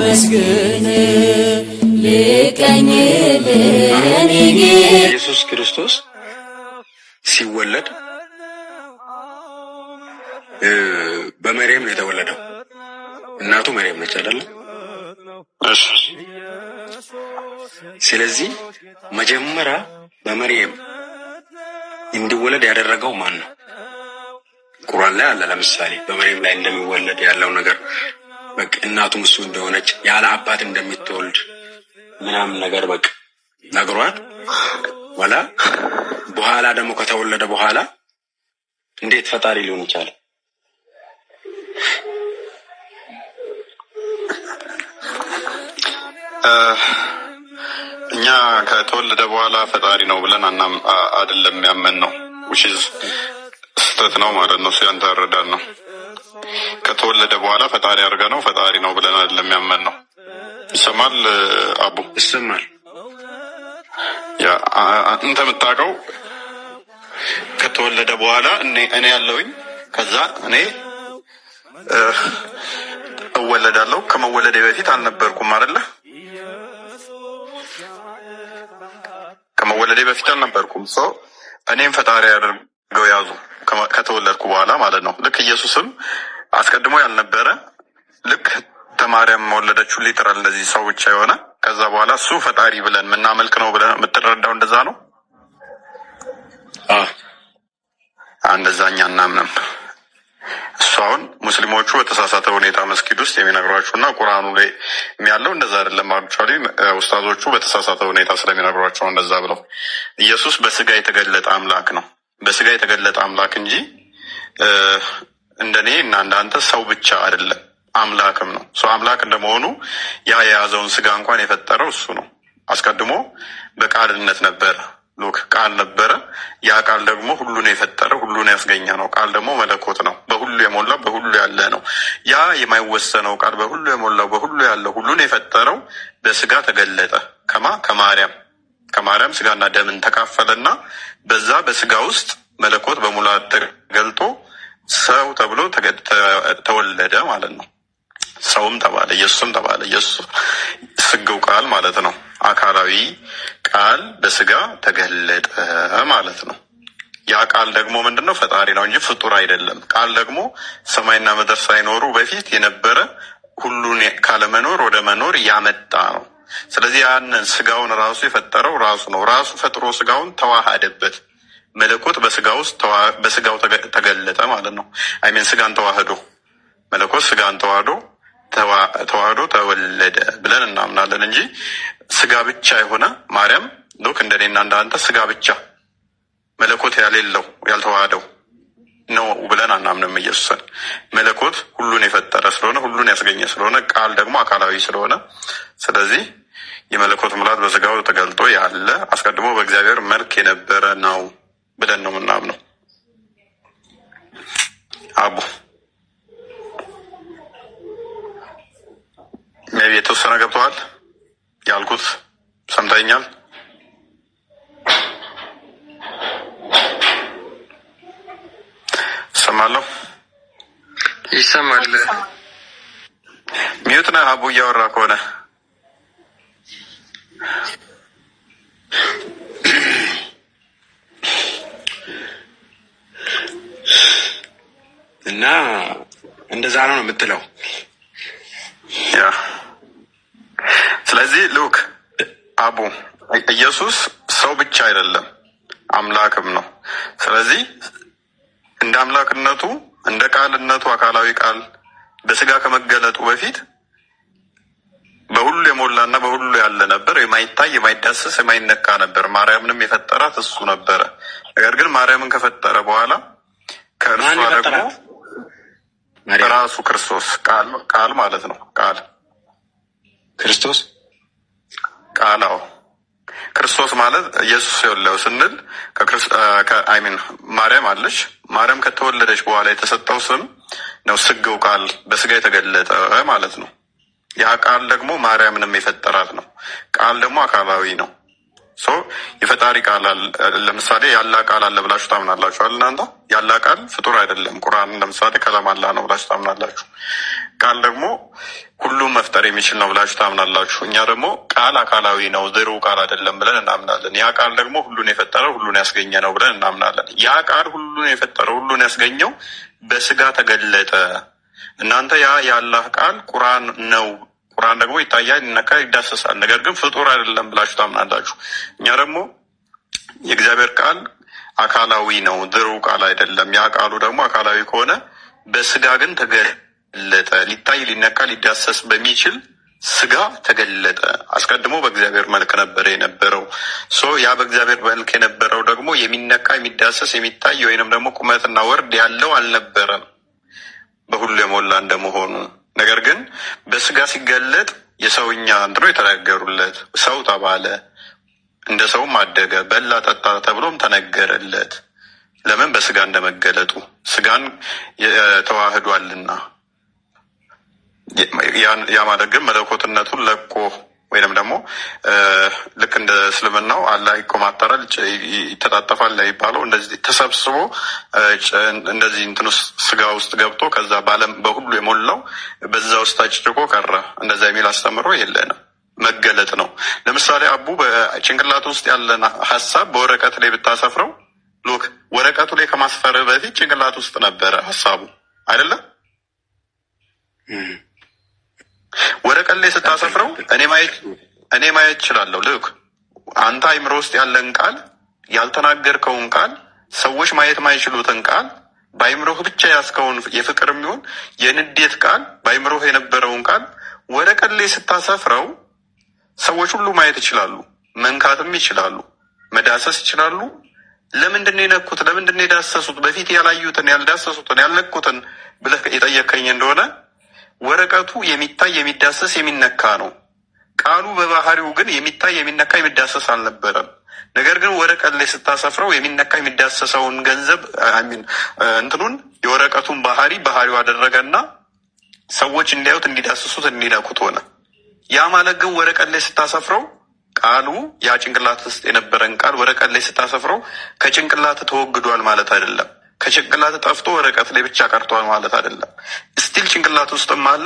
ላመስግን ልቀኝልን ኢየሱስ ክርስቶስ ሲወለድ በመርየም ነው የተወለደው። እናቱ መርየም ነች አይደል? እሺ። ስለዚህ መጀመሪያ በመርየም እንዲወለድ ያደረገው ማን ነው? ቁርአን ላይ አለ። ለምሳሌ በመርየም ላይ እንደሚወለድ ያለው ነገር በቃ እናቱም እሱ እንደሆነች ያለ አባት እንደምትወልድ ምናምን ነገር በቃ ነግሯት ወላ በኋላ ደግሞ ከተወለደ በኋላ እንዴት ፈጣሪ ሊሆን ይችላል? እኛ ከተወለደ በኋላ ፈጣሪ ነው ብለን አይደለም ያመን ነው which is ስህተት ነው ማለት ነው። ሲያንተ አረዳን ነው። ከተወለደ በኋላ ፈጣሪ አድርገ ነው ፈጣሪ ነው ብለን አይደለም ያመን ነው። ይሰማል አቡ? ይሰማል። ያ አንተ የምታውቀው ከተወለደ በኋላ እኔ ያለውኝ ከዛ እኔ እወለዳለሁ ከመወለዴ በፊት አልነበርኩም አይደለ? ከመወለዴ በፊት አልነበርኩም። እኔም ፈጣሪ አድርገው ያዙ ከተወለድኩ በኋላ ማለት ነው። ልክ ኢየሱስም አስቀድሞ ያልነበረ ልክ ተማርያም ወለደችው ሊትራል እንደዚህ ሰው ብቻ የሆነ ከዛ በኋላ እሱ ፈጣሪ ብለን ምናመልክ ነው ብለን የምትረዳው እንደዛ ነው። እንደዛኛ እናምንም። እሱ አሁን ሙስሊሞቹ በተሳሳተ ሁኔታ መስጊድ ውስጥ የሚነግሯቸውና ቁርአኑ ላይ ያለው እንደዛ አይደለም። አክቹአሊ ኡስታዞቹ በተሳሳተ ሁኔታ ስለሚነግሯቸው እንደዛ ብለው ኢየሱስ በስጋ የተገለጠ አምላክ ነው። በስጋ የተገለጠ አምላክ እንጂ እንደኔ እና እንዳንተ ሰው ብቻ አይደለም፣ አምላክም ነው። ሰው አምላክ እንደመሆኑ ያ የያዘውን ስጋ እንኳን የፈጠረው እሱ ነው። አስቀድሞ በቃልነት ነበረ። ሉክ ቃል ነበረ። ያ ቃል ደግሞ ሁሉን የፈጠረ ሁሉን ያስገኘ ነው። ቃል ደግሞ መለኮት ነው። በሁሉ የሞላ በሁሉ ያለ ነው። ያ የማይወሰነው ቃል በሁሉ የሞላው በሁሉ ያለ ሁሉን የፈጠረው በስጋ ተገለጠ። ከማርያም ስጋና ደምን ተካፈለና በዛ በስጋ ውስጥ መለኮት በሙላት ተገልጦ ሰው ተብሎ ተወለደ ማለት ነው። ሰውም ተባለ፣ ኢየሱስም ተባለ። ኢየሱስ ስግው ቃል ማለት ነው። አካላዊ ቃል በስጋ ተገለጠ ማለት ነው። ያ ቃል ደግሞ ምንድነው? ፈጣሪ ነው እንጂ ፍጡር አይደለም። ቃል ደግሞ ሰማይና ምድር ሳይኖሩ በፊት የነበረ ሁሉን ካለመኖር ወደ መኖር ያመጣ ነው። ስለዚህ ያንን ስጋውን ራሱ የፈጠረው ራሱ ነው። ራሱ ፈጥሮ ስጋውን ተዋሃደበት። መለኮት በስጋው ተገለጠ ማለት ነው። አይሜን ስጋን ተዋህዶ መለኮት ስጋን ተዋህዶ ተወለደ ብለን እናምናለን እንጂ ስጋ ብቻ የሆነ ማርያም ሉክ እንደኔና እንዳንተ ስጋ ብቻ መለኮት ያሌለው ያልተዋህደው ነው ብለን አናምንም። ኢየሱስን መለኮት ሁሉን የፈጠረ ስለሆነ ሁሉን ያስገኘ ስለሆነ ቃል ደግሞ አካላዊ ስለሆነ ስለዚህ የመለኮት ሙላት በስጋው ተገልጦ ያለ አስቀድሞ በእግዚአብሔር መልክ የነበረ ነው ብለን ነው የምናምነው። አቡ ሜቢ የተወሰነ ገብተዋል ያልኩት ሰምተኛል? ሰማለሁ? ይሰማል? ሚዩት ነህ አቡ እያወራ ከሆነ እና እንደዛ ነው የምትለው። ያ ስለዚህ ሉክ አቡ ኢየሱስ ሰው ብቻ አይደለም አምላክም ነው። ስለዚህ እንደ አምላክነቱ እንደ ቃልነቱ አካላዊ ቃል በስጋ ከመገለጡ በፊት በሁሉ የሞላና በሁሉ ያለ ነበር። የማይታይ የማይዳሰስ የማይነካ ነበር። ማርያምንም የፈጠራት እሱ ነበረ። ነገር ግን ማርያምን ከፈጠረ በኋላ ከእርሷ ደግሞ ራሱ ክርስቶስ ቃል ማለት ነው። ክርስቶስ ክርስቶስ ማለት ኢየሱስ የወለው ስንል ማርያም አለች። ማርያም ከተወለደች በኋላ የተሰጠው ስም ነው ስግው ቃል በስጋ የተገለጠ ማለት ነው። ያ ቃል ደግሞ ማርያምንም የፈጠራት ነው። ቃል ደግሞ አካላዊ ነው። የፈጣሪ ቃል ለምሳሌ ያላ ቃል አለ ብላችሁ ታምናላችሁ አይደል? እናንተ ያላ ቃል ፍጡር አይደለም። ቁርአን ለምሳሌ ከላም አላህ ነው ብላችሁ ታምናላችሁ። ቃል ደግሞ ሁሉም መፍጠር መፍጠር የሚችል ነው ብላችሁ ታምናላችሁ። እኛ ደግሞ ቃል አካላዊ ነው ዘሩ ቃል አይደለም ብለን እናምናለን። ያ ቃል ደግሞ ሁሉን የፈጠረው ሁሉን ያስገኘ ነው ብለን እናምናለን። ያ ቃል ሁሉን የፈጠረው ሁሉን ያስገኘው በስጋ ተገለጠ። እናንተ ያ የአላህ ቃል ቁርአን ነው፣ ቁርአን ደግሞ ይታያል፣ ይነካል፣ ይዳሰሳል፣ ነገር ግን ፍጡር አይደለም ብላችሁ ታምናላችሁ። እኛ ደግሞ የእግዚአብሔር ቃል አካላዊ ነው ዘሩ ቃል አይደለም። ያ ቃሉ ደግሞ አካላዊ ከሆነ በስጋ ግን ተገለጠ። ሊታይ ሊነካ ሊዳሰስ በሚችል ስጋ ተገለጠ። አስቀድሞ በእግዚአብሔር መልክ ነበረ የነበረው። ያ በእግዚአብሔር መልክ የነበረው ደግሞ የሚነካ የሚዳሰስ የሚታይ ወይንም ደግሞ ቁመትና ወርድ ያለው አልነበረም በሁሉ የሞላ እንደመሆኑ። ነገር ግን በስጋ ሲገለጥ የሰውኛ እንትኖ የተናገሩለት ሰው ተባለ፣ እንደ ሰውም አደገ፣ በላ ጠጣ ተብሎም ተነገረለት። ለምን? በስጋ እንደመገለጡ ስጋን ተዋህዷልና። ያ ማለት ግን መለኮትነቱን ለቆ ወይንም ደግሞ ልክ እንደ እስልምናው አላህ ይኮማተራል ይተጣጠፋል ላይ ይባለው እንደዚህ ተሰብስቦ እንደዚህ እንትኑ ስጋ ውስጥ ገብቶ ከዛ በዓለም በሁሉ የሞላው በዛ ውስጥ አጭጭቆ ቀረ። እንደዛ የሚል አስተምሮ የለንም። መገለጥ ነው። ለምሳሌ አቡ በጭንቅላት ውስጥ ያለን ሀሳብ በወረቀት ላይ ብታሰፍረው ሉክ ወረቀቱ ላይ ከማስፈር በፊት ጭንቅላት ውስጥ ነበረ ሀሳቡ አይደለም። ወረቀት ላይ ስታሰፍረው እኔ ማየት እችላለሁ። ልክ አንተ አይምሮ ውስጥ ያለን ቃል ያልተናገርከውን ቃል ሰዎች ማየት ማይችሉትን ቃል በአይምሮህ ብቻ ያስከውን የፍቅር የሚሆን የንዴት ቃል በአይምሮህ የነበረውን ቃል ወረቀት ላይ ስታሰፍረው ሰዎች ሁሉ ማየት ይችላሉ፣ መንካትም ይችላሉ፣ መዳሰስ ይችላሉ። ለምንድን የነኩት? ለምንድን የዳሰሱት? በፊት ያላዩትን ያልዳሰሱትን ያልነኩትን ብለህ የጠየቀኝ እንደሆነ ወረቀቱ የሚታይ የሚዳሰስ የሚነካ ነው። ቃሉ በባህሪው ግን የሚታይ የሚነካ የሚዳሰስ አልነበረም። ነገር ግን ወረቀት ላይ ስታሰፍረው የሚነካ የሚዳሰሰውን ገንዘብ እንትኑን የወረቀቱን ባህሪው አደረገና ሰዎች እንዲያዩት እንዲዳስሱት እንዲነኩት ሆነ። ያ ማለት ግን ወረቀት ላይ ስታሰፍረው ቃሉ ያ ጭንቅላት ውስጥ የነበረን ቃል ወረቀት ላይ ስታሰፍረው ከጭንቅላት ተወግዷል ማለት አይደለም። ከጭንቅላት ጠፍቶ ወረቀት ላይ ብቻ ቀርቷል ማለት አይደለም። ስቲል ጭንቅላት ውስጥም አለ፣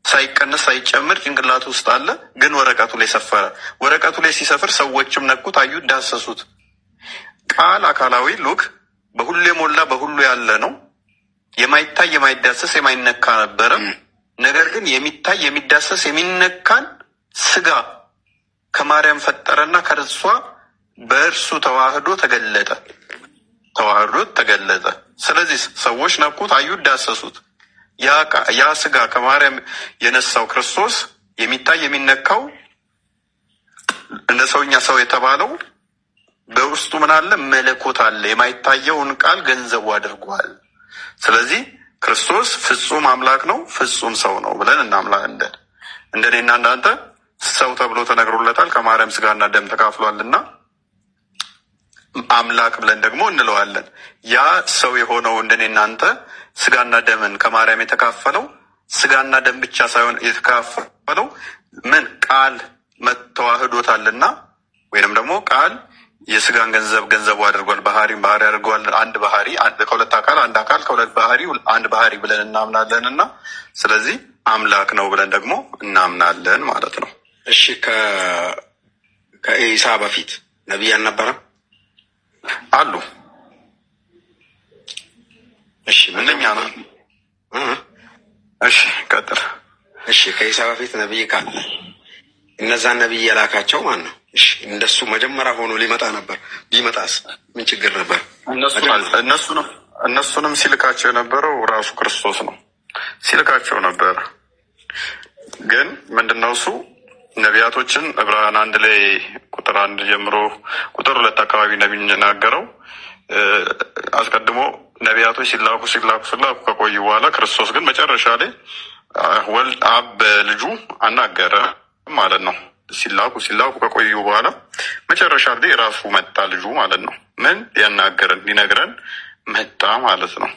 ሳይቀንስ ሳይጨምር ጭንቅላት ውስጥ አለ። ግን ወረቀቱ ላይ ሰፈረ። ወረቀቱ ላይ ሲሰፍር ሰዎችም ነኩት፣ አዩት፣ ዳሰሱት። ቃል አካላዊ ሉክ በሁሉ የሞላ በሁሉ ያለ ነው። የማይታይ የማይዳሰስ የማይነካ ነበረ። ነገር ግን የሚታይ የሚዳሰስ የሚነካን ስጋ ከማርያም ፈጠረና ከእርሷ በእርሱ ተዋህዶ ተገለጠ። ስለዚህ ሰዎች ነኩት፣ አዩት፣ ዳሰሱት። ያ ስጋ ከማርያም የነሳው ክርስቶስ የሚታይ የሚነካው እንደ ሰውኛ ሰው የተባለው በውስጡ ምን አለ? መለኮት አለ። የማይታየውን ቃል ገንዘቡ አድርጓል። ስለዚህ ክርስቶስ ፍጹም አምላክ ነው፣ ፍጹም ሰው ነው ብለን እናምናለን። እንደኔና እናንተ ሰው ተብሎ ተነግሮለታል፣ ከማርያም ስጋና ደም ተካፍሏልና አምላክ ብለን ደግሞ እንለዋለን። ያ ሰው የሆነው እንደኔ እናንተ ስጋና ደምን ከማርያም የተካፈለው ስጋና ደም ብቻ ሳይሆን የተካፈለው ምን ቃል መተዋህዶታልና ወይንም ደግሞ ቃል የስጋን ገንዘቡ አድርጓል፣ ባህሪ አድርጓል። አንድ ባህሪ ከሁለት አካል አንድ አካል ከሁለት ባህሪ አንድ ባህሪ ብለን እናምናለን እና ስለዚህ አምላክ ነው ብለን ደግሞ እናምናለን ማለት ነው። እሺ ከኢሳ በፊት ነቢይ አልነበረም? አሉ። እሺ ምንኛ ነው? እሺ ቀጥል። እሺ ከኢሳ በፊት ነቢይ ካለ እነዛን ነቢይ የላካቸው ማን ነው? እሺ እንደሱ መጀመሪያ ሆኖ ሊመጣ ነበር። ቢመጣስ ምን ችግር ነበር? እነሱንም ሲልካቸው የነበረው ራሱ ክርስቶስ ነው። ሲልካቸው ነበር። ግን ምንድነው እሱ ነቢያቶችን ዕብራውያን 1 ላይ ቁጥር 1 ጀምሮ ቁጥር 2 አካባቢ እንደሚናገረው አስቀድሞ ነቢያቶች ሲላኩ ከቆዩ በኋላ ክርስቶስ ግን መጨረሻ ላይ ወልድ አብ በልጁ አናገረ ማለት ነው። ሲላኩ ከቆዩ በኋላ መጨረሻ ላይ ራሱ መጣ ልጁ ማለት ነው። ምን ሊነግረን መጣ ማለት ነው።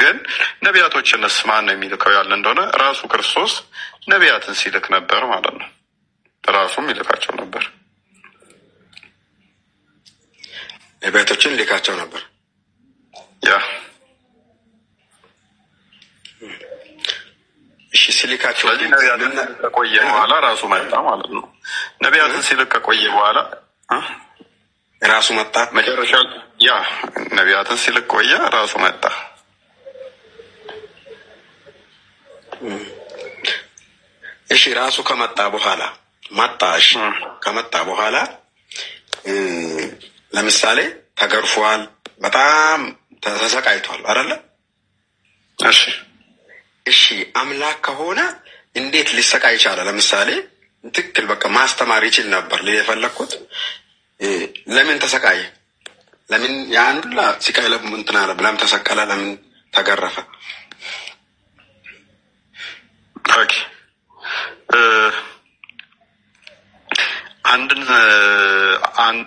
ግን ነቢያቶችንስ ማን ነው የሚልከው ያለ እንደሆነ ራሱ ክርስቶስ ነቢያትን ሲልክ ነበር ማለት ነው። ራሱም ይልካቸው ነበር። ነቢያቶችን ሊካቸው ነበር። ያ እሺ ሲልካቸው ስለዚህ ነቢያትን ከቆየ በኋላ ራሱ መጣ ማለት ነው። ነቢያትን ሲልክ ከቆየ በኋላ ራሱ መጣ። መጨረሻ ያ ነቢያትን ሲልክ ቆየ፣ ራሱ መጣ። እሺ ራሱ ከመጣ በኋላ መጣ። እሺ ከመጣ በኋላ ለምሳሌ ተገርፏል፣ በጣም ተሰቃይቷል አይደለ? እሺ እሺ አምላክ ከሆነ እንዴት ሊሰቃይ ይቻለ? ለምሳሌ ትክክል በቃ ማስተማር ይችል ነበር። የፈለግኩት ለምን ተሰቃየ? ለምን ያን ሁላ ሲቃይ እንትን አለ? ለምን ተሰቀለ? ለምን ተገረፈ? ኦኬ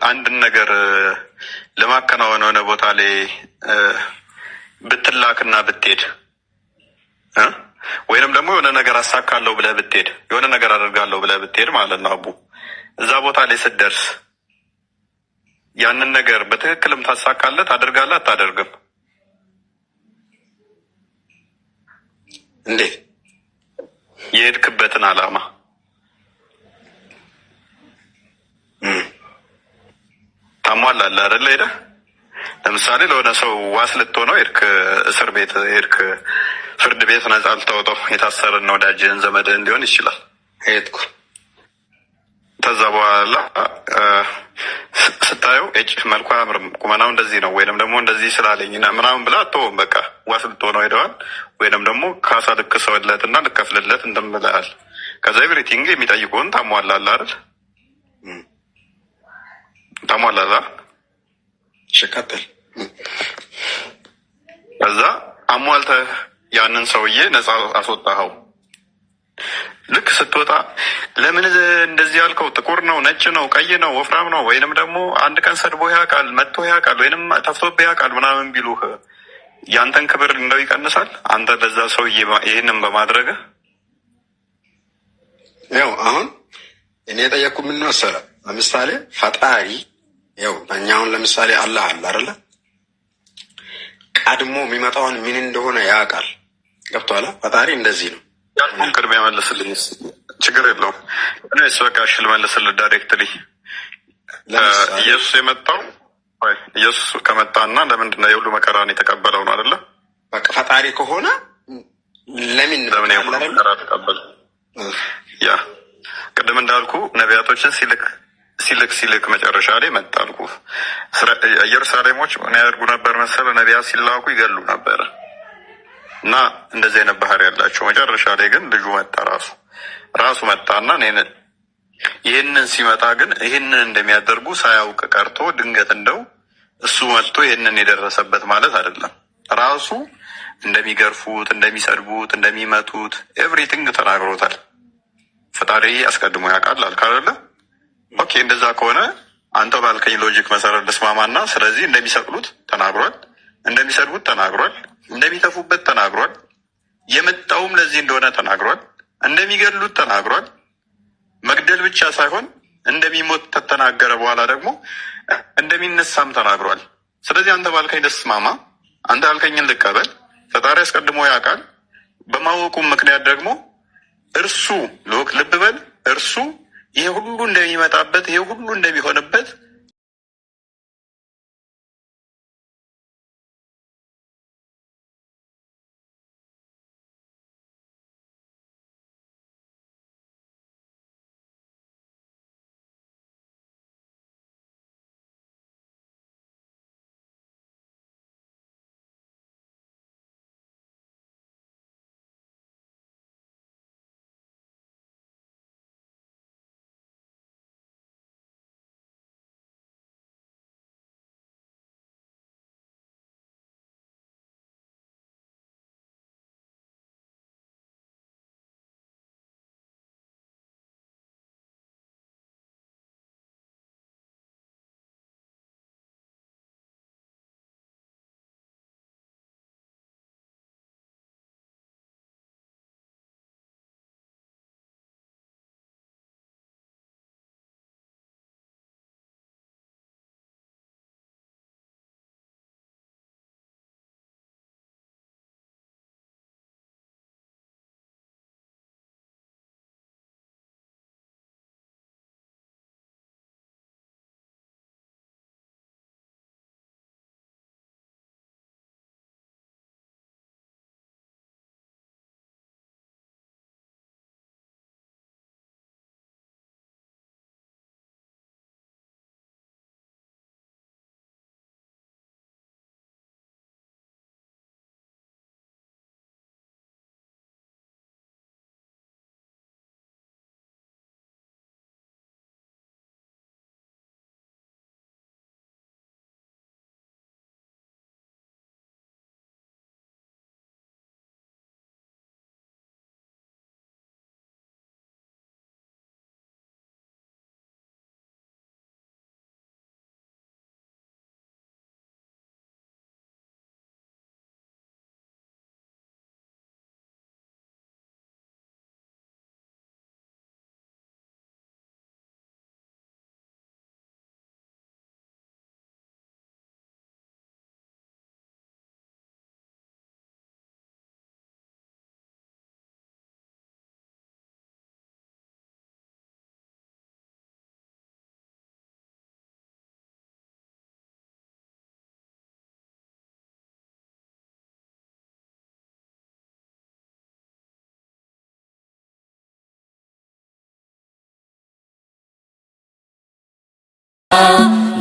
አንድን ነገር ለማከናወን የሆነ ቦታ ላይ ብትላክና ብትሄድ ወይንም ደግሞ የሆነ ነገር አሳካለሁ ብለህ ብትሄድ የሆነ ነገር አደርጋለሁ ብለህ ብትሄድ ማለት ነው አቡ እዛ ቦታ ላይ ስትደርስ ያንን ነገር በትክክልም ታሳካለህ፣ ታደርጋለህ፣ አታደርግም? እንዴት? የሄድክበትን ዓላማ ታሟላለህ አይደለ? ሄደህ ለምሳሌ ለሆነ ሰው ዋስ ልትሆነው ሄድክ፣ እስር ቤት ሄድክ፣ ፍርድ ቤት ነጻ ልታወጣው የታሰረን ወዳጅህን ዘመድህን ሊሆን ይችላል። ሄድኩ። ከዛ በኋላ ስታየው መልኩ አያምርም፣ ቁመናው እንደዚህ ነው ወይንም ደግሞ እንደዚህ ስላለኝ ምናምን ብላ አትተውም። በቃ ዋስ ልትሆነው ሄደዋል። ወይንም ደግሞ ካሳ ልክሰውለት እና ልከፍልለት እንትን ብለሃል። ከዛ ኤቭሪቲንግ የሚጠይቁን ታሟላለህ አይደል? ታሟላለህ። ሸቀጥል ከዛ አሟልተህ ያንን ሰውዬ ነጻ አስወጣኸው። ልክ ስትወጣ ለምን እንደዚህ ያልከው? ጥቁር ነው፣ ነጭ ነው፣ ቀይ ነው፣ ወፍራም ነው፣ ወይንም ደግሞ አንድ ቀን ሰድቦ ያውቃል፣ መጥቶ ያውቃል፣ ወይንም ተፍቶብህ ያውቃል ምናምን ቢሉህ ያንተን ክብር እንደው ይቀንሳል? አንተ ለዛ ሰውዬ ይህንን በማድረግህ ያው አሁን እኔ የጠየቅኩ ምን መሰለህ? ለምሳሌ ፈጣሪ ያው በእኛ አሁን ለምሳሌ አላህ አለ አይደለ? ቀድሞ የሚመጣውን ምን እንደሆነ ያውቃል። ገብቶሃል? ፈጣሪ እንደዚህ ነው። ያልኩህን ቅድሚያ መልስልኝ፣ ችግር የለውም። እኔስ በቃ እሺ ልመልስልህ ዳይሬክትሊ። ኢየሱስ የመጣው ኢየሱስ ከመጣና ለምንድን ነው የሁሉ መከራን የተቀበለው ነው አይደለ? በቃ ፈጣሪ ከሆነ ለምን የሁሉ መከራ ተቀበለ? ያ ቅድም እንዳልኩ ነቢያቶችን ሲልክ መጨረሻ ላይ መጣ አልኩ። ኢየሩሳሌሞች ምን ያደርጉ ነበር መሰለ? ነቢያት ሲላኩ ይገሉ ነበር እና እንደዚህ አይነት ባህሪ ያላቸው። መጨረሻ ላይ ግን ልጁ መጣ፣ ራሱ መጣና ይህንን ሲመጣ ግን ይህንን እንደሚያደርጉ ሳያውቅ ቀርቶ ድንገት እንደው እሱ መጥቶ ይህንን የደረሰበት ማለት አይደለም። ራሱ እንደሚገርፉት፣ እንደሚሰድቡት፣ እንደሚመቱት ኤቭሪቲንግ ተናግሮታል። ፈጣሪ አስቀድሞ ያውቃል አልክ አይደለ? ኦኬ እንደዛ ከሆነ አንተ ባልከኝ ሎጂክ መሰረት ልስማማና፣ ስለዚህ እንደሚሰቅሉት ተናግሯል፣ እንደሚሰድቡት ተናግሯል፣ እንደሚተፉበት ተናግሯል፣ የመጣውም ለዚህ እንደሆነ ተናግሯል፣ እንደሚገድሉት ተናግሯል። መግደል ብቻ ሳይሆን እንደሚሞት ተተናገረ በኋላ ደግሞ እንደሚነሳም ተናግሯል። ስለዚህ አንተ ባልከኝ ልስማማ፣ አንተ ያልከኝን ልቀበል። ፈጣሪ አስቀድሞ ያውቃል። በማወቁም ምክንያት ደግሞ እርሱ ልብ በል እርሱ ይሄ ሁሉ እንደሚመጣበት ይሄ ሁሉ እንደሚሆንበት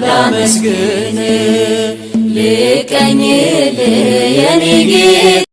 ላመስግን ልቀኝል የኔ ጌታ